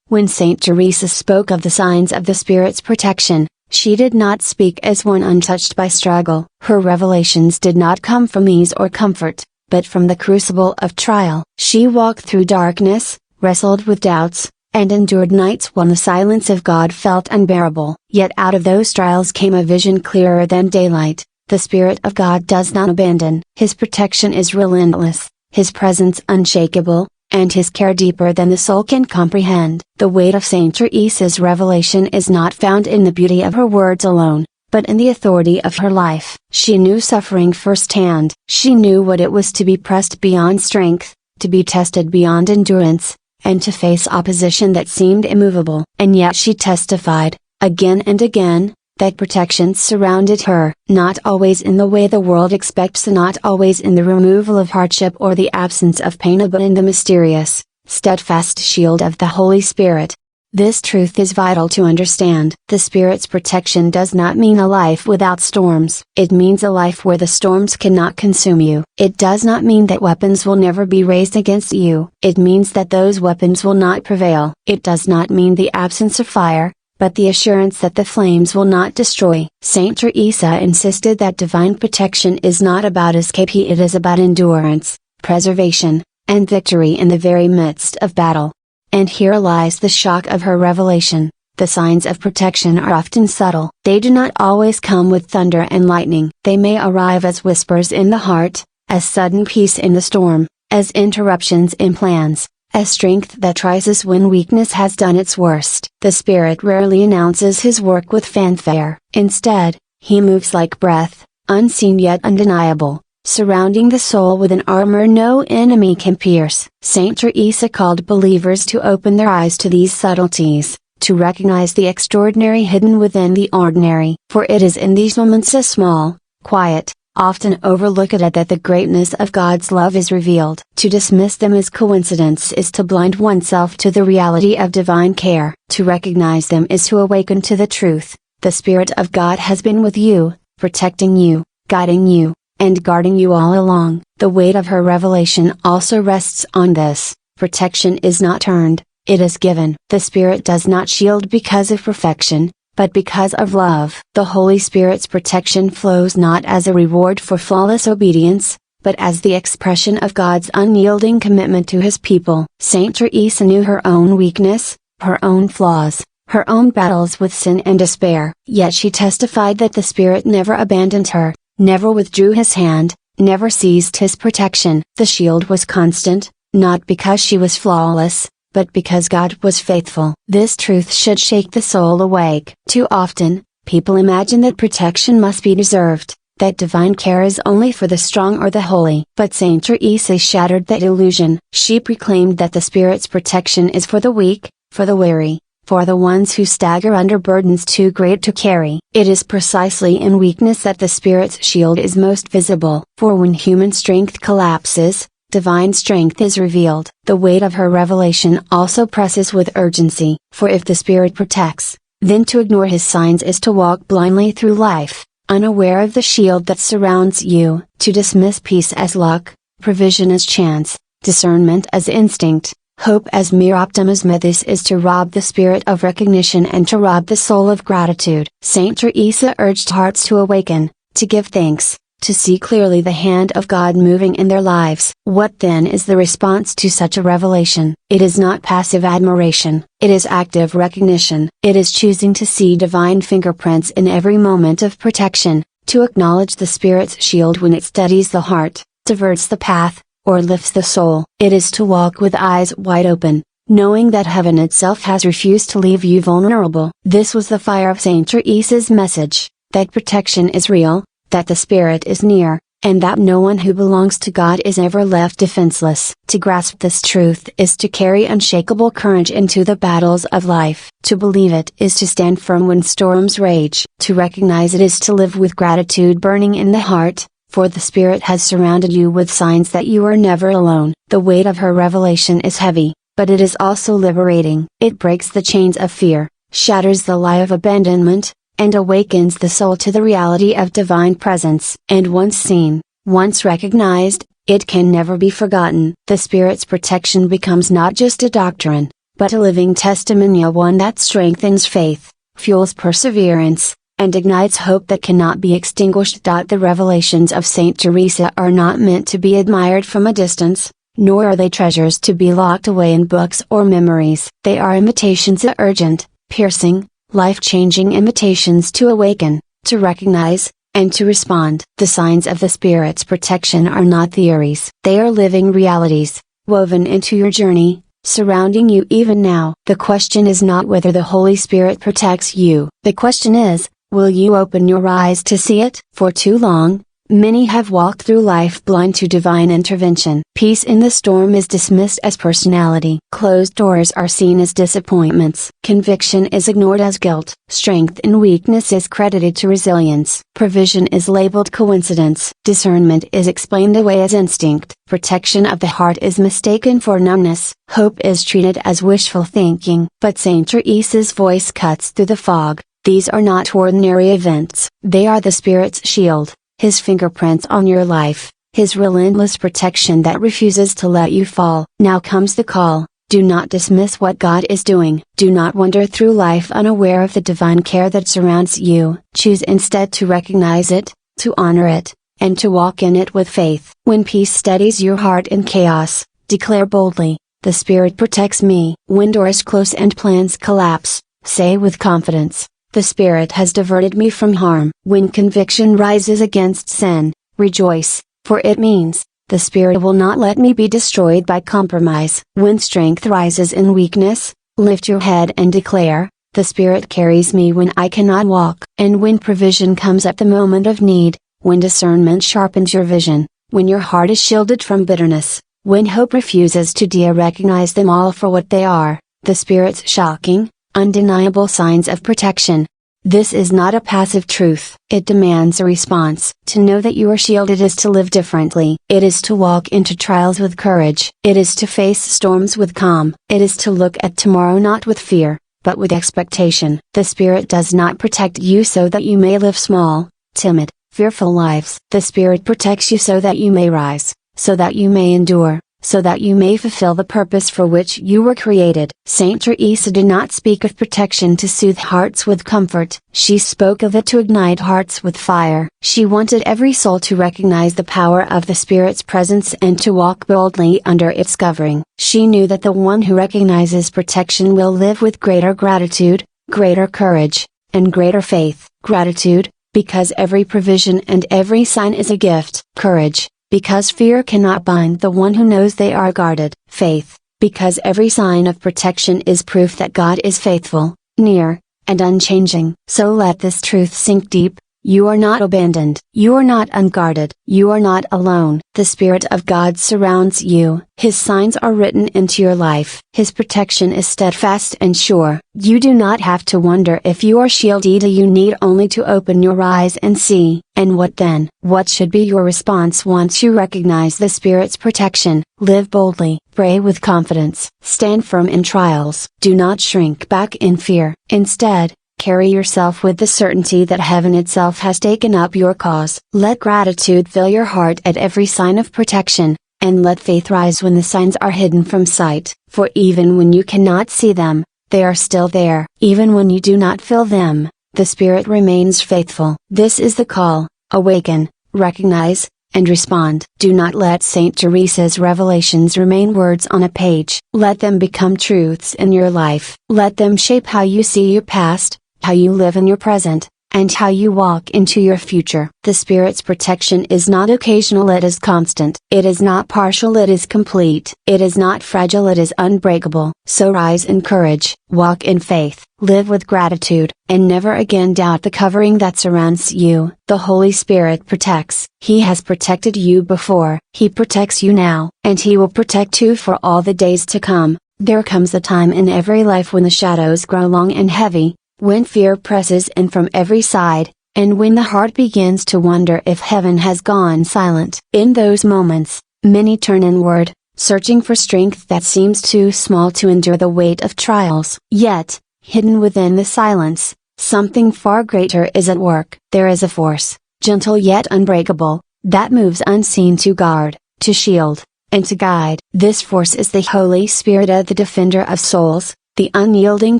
When Saint Teresa spoke of the signs of the Spirit's protection, she did not speak as one untouched by struggle. Her revelations did not come from ease or comfort, but from the crucible of trial. She walked through darkness, wrestled with doubts, and endured nights when the silence of God felt unbearable. Yet out of those trials came a vision clearer than daylight. The Spirit of God does not abandon. His protection is relentless, His presence unshakable, and His care deeper than the soul can comprehend. The weight of Saint Teresa's revelation is not found in the beauty of her words alone, but in the authority of her life. She knew suffering firsthand. She knew what it was to be pressed beyond strength, to be tested beyond endurance, and to face opposition that seemed immovable. And yet she testified, again and again, that protection surrounded her, not always in the way the world expects, not always in the removal of hardship or the absence of pain, but in the mysterious, steadfast shield of the Holy Spirit. This truth is vital to understand. The Spirit's protection does not mean a life without storms. It means a life where the storms cannot consume you. It does not mean that weapons will never be raised against you. It means that those weapons will not prevail. It does not mean the absence of fire, but the assurance that the flames will not destroy. Saint Teresa insisted that divine protection is not about escape, it is about endurance, preservation, and victory in the very midst of battle. And here lies the shock of her revelation. The signs of protection are often subtle. They do not always come with thunder and lightning. They may arrive as whispers in the heart, as sudden peace in the storm, as interruptions in plans, as strength that tries us when weakness has done its worst. The Spirit rarely announces His work with fanfare. Instead, He moves like breath, unseen yet undeniable, surrounding the soul with an armor no enemy can pierce. Saint Teresa called believers to open their eyes to these subtleties, to recognize the extraordinary hidden within the ordinary. For it is in these moments of small, quiet, often overlooked that the greatness of God's love is revealed. To dismiss them as coincidence is to blind oneself to the reality of divine care. To recognize them is to awaken to the truth. The Spirit of God has been with you, protecting you, guiding you, and guarding you all along. The weight of her revelation also rests on this: protection is not earned, it is given. The Spirit does not shield because of perfection, but because of love. The Holy Spirit's protection flows not as a reward for flawless obedience, but as the expression of God's unyielding commitment to His people. Saint Teresa knew her own weakness, her own flaws, her own battles with sin and despair. Yet she testified that the Spirit never abandoned her, never withdrew His hand, never ceased His protection. The shield was constant, not because she was flawless, but because God was faithful. This truth should shake the soul awake. Too often, people imagine that protection must be deserved, that divine care is only for the strong or the holy. But Saint Teresa shattered that illusion. She proclaimed that the Spirit's protection is for the weak, for the weary, for the ones who stagger under burdens too great to carry. It is precisely in weakness that the Spirit's shield is most visible. For when human strength collapses, divine strength is revealed. The weight of her revelation also presses with urgency. For if the Spirit protects, then to ignore His signs is to walk blindly through life, unaware of the shield that surrounds you. To dismiss peace as luck, provision as chance, discernment as instinct, hope as mere optimism, this is to rob the Spirit of recognition and to rob the soul of gratitude. Saint Teresa urged hearts to awaken, to give thanks, to see clearly the hand of God moving in their lives. What then is the response to such a revelation? It is not passive admiration, it is active recognition. It is choosing to see divine fingerprints in every moment of protection, to acknowledge the Spirit's shield when it steadies the heart, diverts the path, or lifts the soul. It is to walk with eyes wide open, knowing that heaven itself has refused to leave you vulnerable. This was the fire of Saint Teresa's message, that protection is real, that the Spirit is near, and that no one who belongs to God is ever left defenseless. To grasp this truth is to carry unshakable courage into the battles of life. To believe it is to stand firm when storms rage. To recognize it is to live with gratitude burning in the heart, for the Spirit has surrounded you with signs that you are never alone. The weight of her revelation is heavy, but it is also liberating. It breaks the chains of fear, shatters the lie of abandonment, and awakens the soul to the reality of divine presence. And once seen, once recognized, it can never be forgotten. The Spirit's protection becomes not just a doctrine, but a living testimonial, one that strengthens faith, fuels perseverance, and ignites hope that cannot be extinguished. The revelations of Saint Teresa are not meant to be admired from a distance, nor are they treasures to be locked away in books or memories. They are invitations, urgent, piercing, life-changing invitations to awaken, to recognize, and to respond. The signs of the Spirit's protection are not theories. They are living realities, woven into your journey, surrounding you even now. The question is not whether the Holy Spirit protects you. The question is, will you open your eyes to see it? For too long, many have walked through life blind to divine intervention. Peace in the storm is dismissed as personality. Closed doors are seen as disappointments. Conviction is ignored as guilt. Strength in weakness is credited to resilience. Provision is labeled coincidence. Discernment is explained away as instinct. Protection of the heart is mistaken for numbness. Hope is treated as wishful thinking. But Saint Teresa's voice cuts through the fog. These are not ordinary events. They are the Spirit's shield, His fingerprints on your life, His relentless protection that refuses to let you fall. Now comes the call. Do not dismiss what God is doing. Do not wander through life unaware of the divine care that surrounds you. Choose instead to recognize it, to honor it, and to walk in it with faith. When peace steadies your heart in chaos, declare boldly, "The Spirit protects me." When doors close and plans collapse, say with confidence, "The Spirit has diverted me from harm." When conviction rises against sin, rejoice, for it means, "The Spirit will not let me be destroyed by compromise." When strength rises in weakness, lift your head and declare, "The Spirit carries me when I cannot walk." And when provision comes at the moment of need, when discernment sharpens your vision, when your heart is shielded from bitterness, when hope refuses to recognize them all for what they are, the Spirit's shocking, undeniable signs of protection. This is not a passive truth. It demands a response. To know that you are shielded is to live differently. It is to walk into trials with courage. It is to face storms with calm. It is to look at tomorrow not with fear, but with expectation. The Spirit does not protect you so that you may live small, timid, fearful lives. The Spirit protects you so that you may rise, so that you may endure, so that you may fulfill the purpose for which you were created. Saint Teresa did not speak of protection to soothe hearts with comfort. She spoke of it to ignite hearts with fire. She wanted every soul to recognize the power of the Spirit's presence and to walk boldly under its covering. She knew that the one who recognizes protection will live with greater gratitude, greater courage, and greater faith. Gratitude, because every provision and every sign is a gift. Courage, because fear cannot bind the one who knows they are guarded. Faith, because every sign of protection is proof that God is faithful, near, and unchanging. So let this truth sink deep. You are not abandoned. You are not unguarded. You are not alone. The Spirit of God surrounds you. His signs are written into your life. His protection is steadfast and sure. You do not have to wonder if you are shielded. You need only to open your eyes and see. And what then? What should be your response once you recognize the Spirit's protection? Live boldly. Pray with confidence. Stand firm in trials. Do not shrink back in fear. Instead, carry yourself with the certainty that heaven itself has taken up your cause. Let gratitude fill your heart at every sign of protection, and let faith rise when the signs are hidden from sight. For even when you cannot see them, they are still there. Even when you do not feel them, the Spirit remains faithful. This is the call: awaken, recognize, and respond. Do not let Saint Teresa's revelations remain words on a page. Let them become truths in your life. Let them shape how you see your past, how you live in your present, and how you walk into your future. The Spirit's protection is not occasional, it is constant. It is not partial, it is complete. It is not fragile, it is unbreakable. So rise in courage, walk in faith, live with gratitude, and never again doubt the covering that surrounds you. The Holy Spirit protects. He has protected you before. He protects you now, and He will protect you for all the days to come. There comes a time in every life when the shadows grow long and heavy, when fear presses in from every side, and when the heart begins to wonder if heaven has gone silent. In those moments, many turn inward, searching for strength that seems too small to endure the weight of trials. Yet, hidden within the silence, something far greater is at work. There is a force, gentle yet unbreakable, that moves unseen to guard, to shield, and to guide. This force is the Holy Spirit, the defender of souls, the unyielding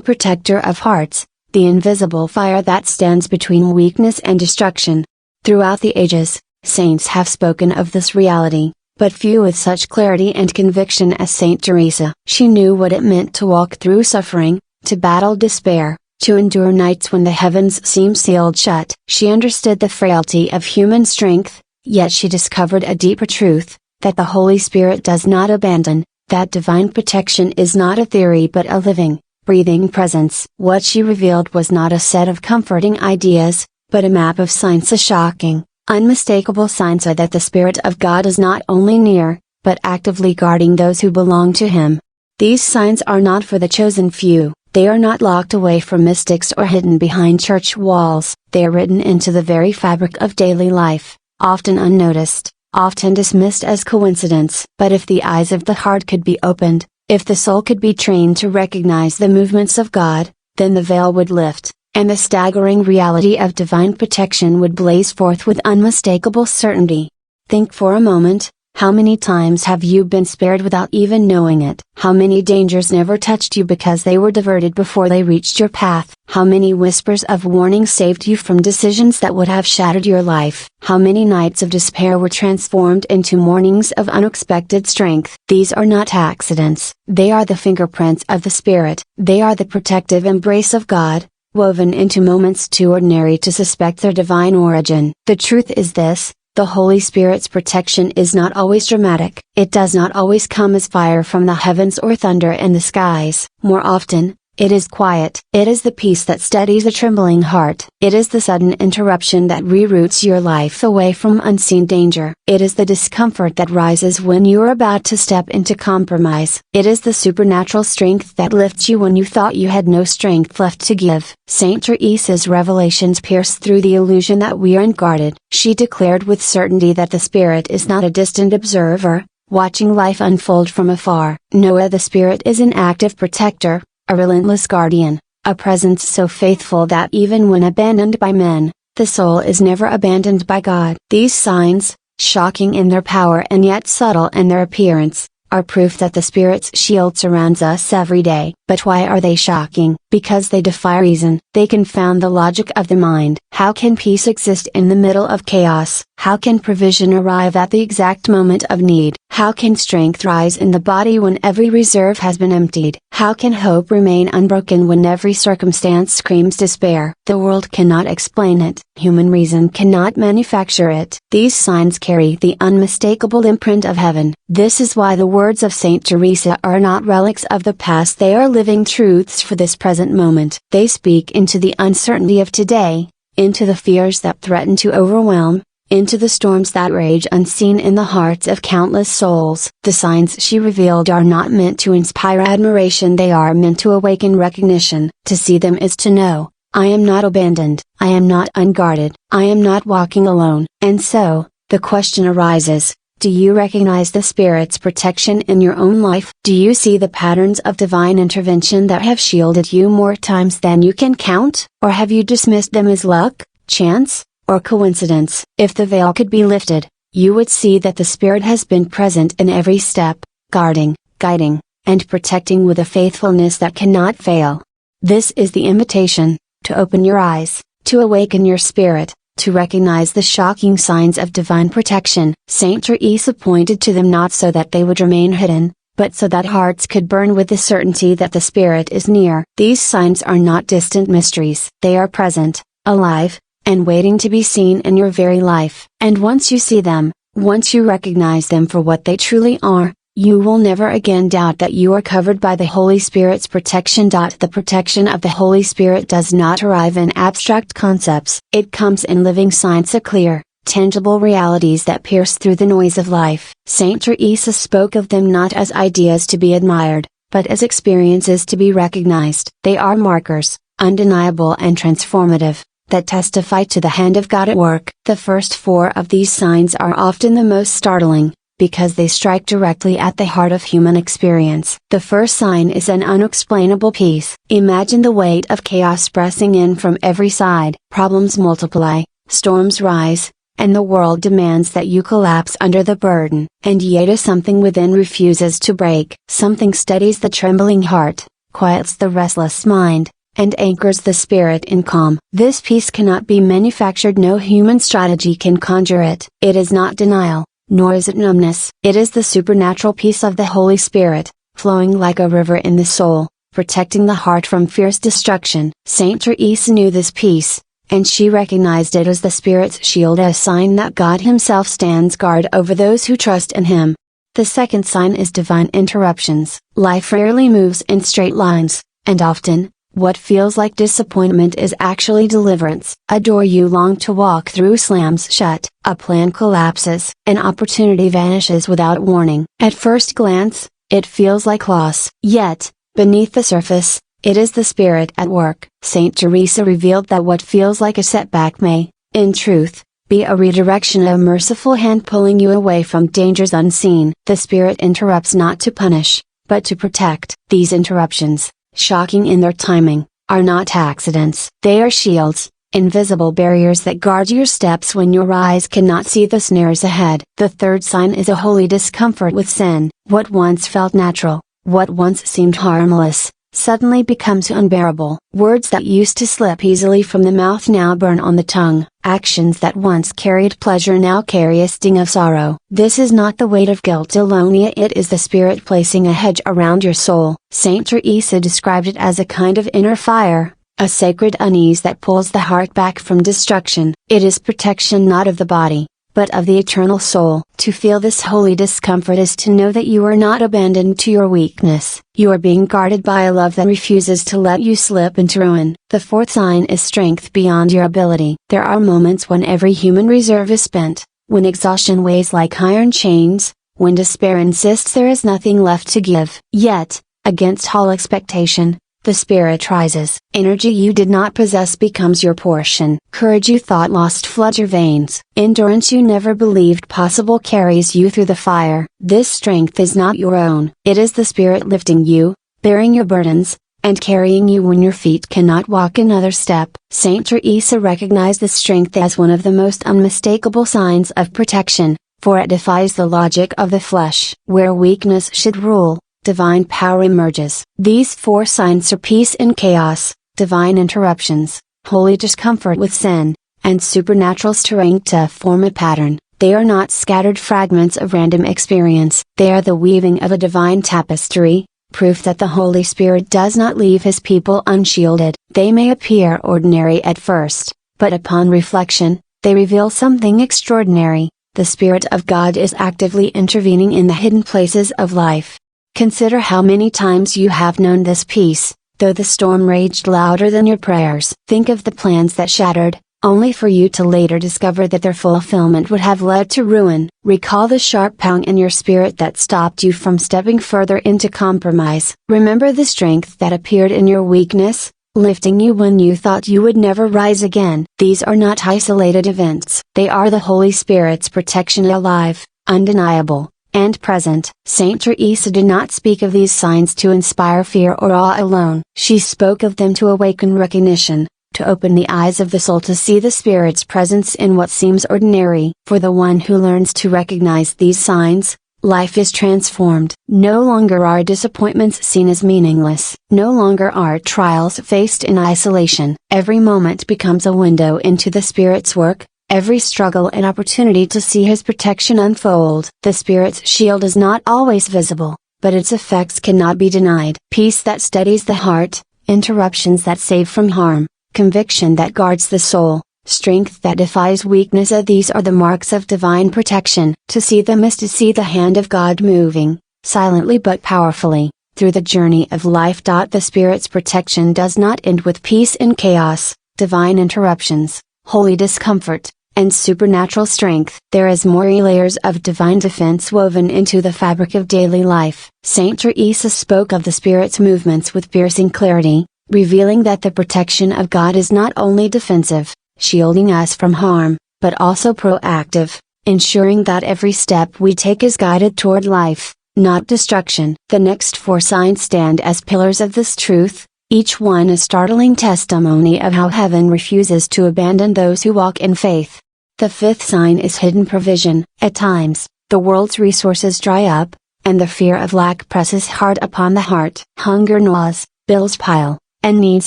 protector of hearts, the invisible fire that stands between weakness and destruction. Throughout the ages, saints have spoken of this reality, but few with such clarity and conviction as Saint Teresa. She knew what it meant to walk through suffering, to battle despair, to endure nights when the heavens seemed sealed shut. She understood the frailty of human strength, yet she discovered a deeper truth, that the Holy Spirit does not abandon, that divine protection is not a theory but a living, breathing presence. What she revealed was not a set of comforting ideas, but a map of signs, a shocking, unmistakable signs that the Spirit of God is not only near, but actively guarding those who belong to Him. These signs are not for the chosen few, they are not locked away from mystics or hidden behind church walls, they are written into the very fabric of daily life, often unnoticed, often dismissed as coincidence. But if the eyes of the heart could be opened, if the soul could be trained to recognize the movements of God, then the veil would lift, and the staggering reality of divine protection would blaze forth with unmistakable certainty. Think for a moment, how many times have you been spared without even knowing it? How many dangers never touched you because they were diverted before they reached your path? How many whispers of warning saved you from decisions that would have shattered your life? How many nights of despair were transformed into mornings of unexpected strength? These are not accidents, they are the fingerprints of the Spirit. They are the protective embrace of God, woven into moments too ordinary to suspect their divine origin. The truth is this: the Holy Spirit's protection is not always dramatic. It does not always come as fire from the heavens or thunder in the skies. More often, it is quiet. It is the peace that steadies a trembling heart. It is the sudden interruption that reroutes your life away from unseen danger. It is the discomfort that rises when you are about to step into compromise. It is the supernatural strength that lifts you when you thought you had no strength left to give. Saint Teresa's revelations pierced through the illusion that we are unguarded. She declared with certainty that the Spirit is not a distant observer, watching life unfold from afar. No, the Spirit is an active protector, a relentless guardian, a presence so faithful that even when abandoned by men, the soul is never abandoned by God. These signs, shocking in their power and yet subtle in their appearance, are proof that the Spirit's shield surrounds us every day. But why are they shocking? Because they defy reason. They confound the logic of the mind. How can peace exist in the middle of chaos? How can provision arrive at the exact moment of need? How can strength rise in the body when every reserve has been emptied? How can hope remain unbroken when every circumstance screams despair? The world cannot explain it. Human reason cannot manufacture it. These signs carry the unmistakable imprint of heaven. This is why the words of Saint Teresa are not relics of the past, they are living truths for this present moment. They speak into the uncertainty of today, into the fears that threaten to overwhelm, into the storms that rage unseen in the hearts of countless souls. The signs she revealed are not meant to inspire admiration, they are meant to awaken recognition. To see them is to know, I am not abandoned, I am not unguarded, I am not walking alone. And so, the question arises, do you recognize the Spirit's protection in your own life? Do you see the patterns of divine intervention that have shielded you more times than you can count? Or have you dismissed them as luck, chance, or coincidence? If the veil could be lifted, you would see that the Spirit has been present in every step, guarding, guiding, and protecting with a faithfulness that cannot fail. This is the invitation, to open your eyes, to awaken your spirit, to recognize the shocking signs of divine protection. Saint Teresa pointed to them not so that they would remain hidden, but so that hearts could burn with the certainty that the Spirit is near. These signs are not distant mysteries. They are present, alive, and waiting to be seen in your very life. And once you see them, once you recognize them for what they truly are, you will never again doubt that you are covered by the Holy Spirit's protection. The protection of the Holy Spirit does not arrive in abstract concepts. It comes in living signs, a clear, tangible realities that pierce through the noise of life. Saint Teresa spoke of them not as ideas to be admired, but as experiences to be recognized. They are markers, undeniable and transformative, that testify to the hand of God at work. The first four of these signs are often the most startling, because they strike directly at the heart of human experience. The first sign is an unexplainable peace. Imagine the weight of chaos pressing in from every side. Problems multiply, storms rise, and the world demands that you collapse under the burden. And yet something within refuses to break. Something steadies the trembling heart, quiets the restless mind, and anchors the spirit in calm. This peace cannot be manufactured. No human strategy can conjure it. It is not denial, nor is it numbness. It is the supernatural peace of the Holy Spirit, flowing like a river in the soul, protecting the heart from fierce destruction. Saint Teresa knew this peace, and she recognized it as the Spirit's shield, a sign that God Himself stands guard over those who trust in Him. The second sign is divine interruptions. Life rarely moves in straight lines, and often, what feels like disappointment is actually deliverance. A door you long to walk through slams shut, a plan collapses, an opportunity vanishes without warning. At first glance, it feels like loss. Yet, beneath the surface, it is the Spirit at work. Saint Teresa revealed that what feels like a setback may, in truth, be a redirection, a merciful hand pulling you away from dangers unseen. The Spirit interrupts not to punish, but to protect. These interruptions, shocking in their timing, are not accidents. They are shields, invisible barriers that guard your steps when your eyes cannot see the snares ahead. The third sign is a holy discomfort with sin. What once felt natural, what once seemed harmless, suddenly becomes unbearable. Words that used to slip easily from the mouth now burn on the tongue. Actions that once carried pleasure now carry a sting of sorrow. This is not the weight of guilt alone, it is the Spirit placing a hedge around your soul. Saint Teresa described it as a kind of inner fire, a sacred unease that pulls the heart back from destruction. It is protection not of the body, but of the eternal soul. To feel this holy discomfort is to know that you are not abandoned to your weakness. You are being guarded by a love that refuses to let you slip into ruin. The fourth sign is strength beyond your ability. There are moments when every human reserve is spent, when exhaustion weighs like iron chains, when despair insists there is nothing left to give. Yet, against all expectation, the Spirit rises. Energy you did not possess becomes your portion. Courage you thought lost floods your veins. Endurance you never believed possible carries you through the fire. This strength is not your own. It is the Spirit lifting you, bearing your burdens, and carrying you when your feet cannot walk another step. Saint Teresa recognized this strength as one of the most unmistakable signs of protection, for it defies the logic of the flesh. Where weakness should rule, divine power emerges. These four signs are peace in chaos, divine interruptions, holy discomfort with sin, and supernatural strength to form a pattern. They are not scattered fragments of random experience. They are the weaving of a divine tapestry, proof that the Holy Spirit does not leave His people unshielded. They may appear ordinary at first, but upon reflection, they reveal something extraordinary. The Spirit of God is actively intervening in the hidden places of life. Consider how many times you have known this peace, though the storm raged louder than your prayers. Think of the plans that shattered, only for you to later discover that their fulfillment would have led to ruin. Recall the sharp pang in your spirit that stopped you from stepping further into compromise. Remember the strength that appeared in your weakness, lifting you when you thought you would never rise again. These are not isolated events. They are the Holy Spirit's protection, alive, undeniable, and present. Saint Teresa did not speak of these signs to inspire fear or awe alone. She spoke of them to awaken recognition, to open the eyes of the soul to see the Spirit's presence in what seems ordinary. For the one who learns to recognize these signs, life is transformed. No longer are disappointments seen as meaningless. No longer are trials faced in isolation. Every moment becomes a window into the Spirit's work, every struggle an opportunity to see His protection unfold. The Spirit's shield is not always visible, but its effects cannot be denied. Peace that steadies the heart, interruptions that save from harm, conviction that guards the soul, strength that defies weakness. These are the marks of divine protection. To see them is to see the hand of God moving, silently but powerfully, through the journey of life. The Spirit's protection does not end with peace in chaos, divine interruptions, holy discomfort, and supernatural strength. There is more layers of divine defense woven into the fabric of daily life. Saint Teresa spoke of the Spirit's movements with piercing clarity, revealing that the protection of God is not only defensive, shielding us from harm, but also proactive, ensuring that every step we take is guided toward life, not destruction. The next four signs stand as pillars of this truth, each one a startling testimony of how heaven refuses to abandon those who walk in faith. The fifth sign is hidden provision. At times, the world's resources dry up, and the fear of lack presses hard upon the heart. Hunger gnaws, bills pile, and needs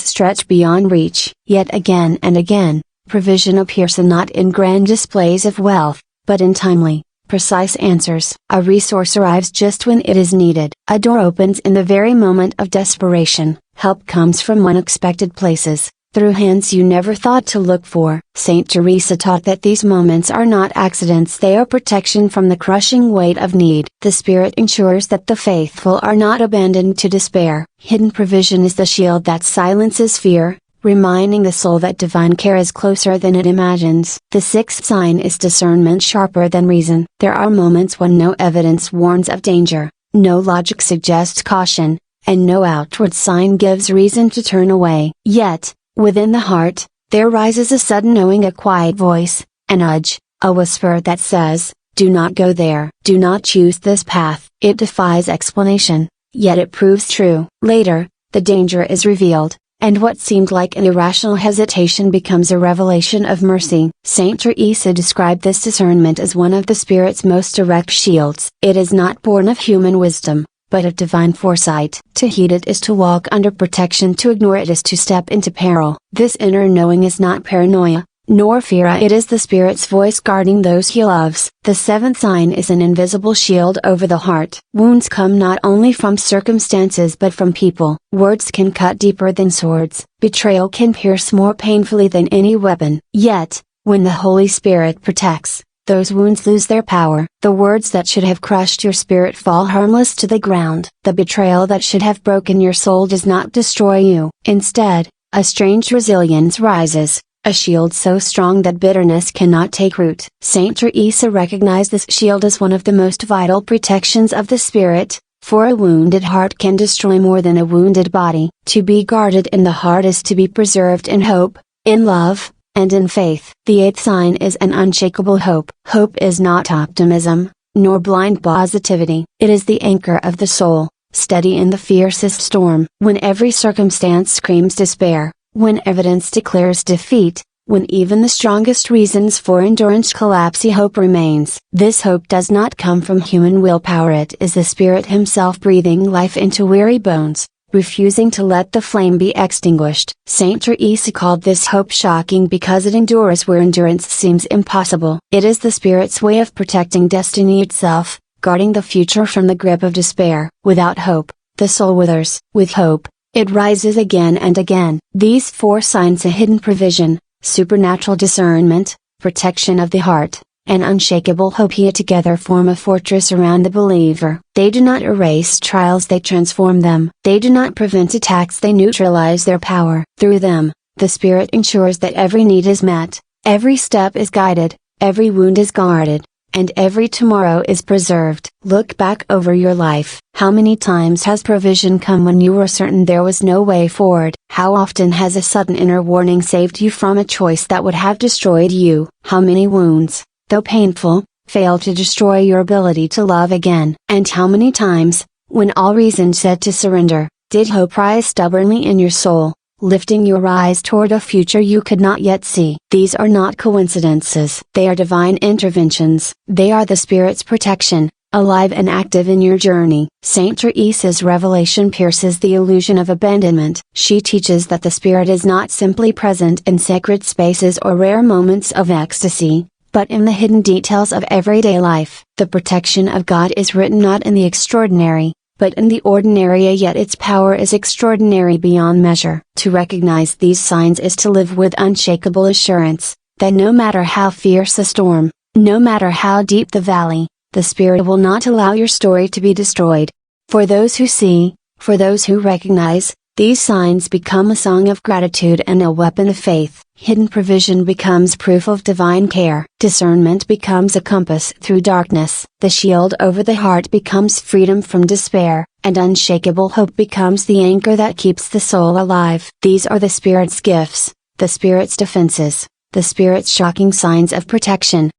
stretch beyond reach. Yet again and again, provision appears not in grand displays of wealth, but in timely, precise answers. A resource arrives just when it is needed. A door opens in the very moment of desperation. Help comes from unexpected places, through hands you never thought to look for. Saint Teresa taught that these moments are not accidents, they are protection from the crushing weight of need. The Spirit ensures that the faithful are not abandoned to despair. Hidden provision is the shield that silences fear, reminding the soul that divine care is closer than it imagines. The sixth sign is discernment sharper than reason. There are moments when no evidence warns of danger, no logic suggests caution, and no outward sign gives reason to turn away. Yet, within the heart, there rises a sudden knowing, a quiet voice, a nudge, a whisper that says, "Do not go there. Do not choose this path." It defies explanation, yet it proves true. Later, the danger is revealed, and what seemed like an irrational hesitation becomes a revelation of mercy. Saint Teresa described this discernment as one of the Spirit's most direct shields. It is not born of human wisdom, but of divine foresight. To heed it is to walk under protection, to ignore it is to step into peril. This inner knowing is not paranoia, nor fear, it is the Spirit's voice guarding those He loves. The seventh sign is an invisible shield over the heart. Wounds come not only from circumstances but from people. Words can cut deeper than swords. Betrayal can pierce more painfully than any weapon. Yet, when the Holy Spirit protects, those wounds lose their power. The words that should have crushed your spirit fall harmless to the ground. The betrayal that should have broken your soul does not destroy you. Instead, a strange resilience rises, a shield so strong that bitterness cannot take root. Saint Teresa recognized this shield as one of the most vital protections of the spirit, for a wounded heart can destroy more than a wounded body. To be guarded in the heart is to be preserved in hope, in love, and in faith. The eighth sign is an unshakable hope. Hope is not optimism, nor blind positivity. It is the anchor of the soul, steady in the fiercest storm. When every circumstance screams despair, when evidence declares defeat, when even the strongest reasons for endurance collapse, hope remains. This hope does not come from human willpower, it is the Spirit Himself breathing life into weary bones, refusing to let the flame be extinguished. Saint Teresa called this hope shocking because it endures where endurance seems impossible. It is the Spirit's way of protecting destiny itself, guarding the future from the grip of despair. Without hope, the soul withers. With hope, it rises again and again. These four signs: a hidden provision, supernatural discernment, protection of the heart, and unshakable hope, here together form a fortress around the believer. They do not erase trials, they transform them. They do not prevent attacks, they neutralize their power. Through them, the Spirit ensures that every need is met, every step is guided, every wound is guarded, and every tomorrow is preserved. Look back over your life. How many times has provision come when you were certain there was no way forward? How often has a sudden inner warning saved you from a choice that would have destroyed you? How many wounds, though painful, fail to destroy your ability to love again? And how many times, when all reason said to surrender, did hope rise stubbornly in your soul, lifting your eyes toward a future you could not yet see? These are not coincidences. They are divine interventions. They are the Spirit's protection, alive and active in your journey. Saint Teresa's revelation pierces the illusion of abandonment. She teaches that the Spirit is not simply present in sacred spaces or rare moments of ecstasy, but in the hidden details of everyday life. The protection of God is written not in the extraordinary, but in the ordinary, yet its power is extraordinary beyond measure. To recognize these signs is to live with unshakable assurance, that no matter how fierce a storm, no matter how deep the valley, the Spirit will not allow your story to be destroyed. For those who see, for those who recognize, these signs become a song of gratitude and a weapon of faith. Hidden provision becomes proof of divine care. Discernment becomes a compass through darkness. The shield over the heart becomes freedom from despair, and unshakable hope becomes the anchor that keeps the soul alive. These are the Spirit's gifts, the Spirit's defenses, the Spirit's shocking signs of protection.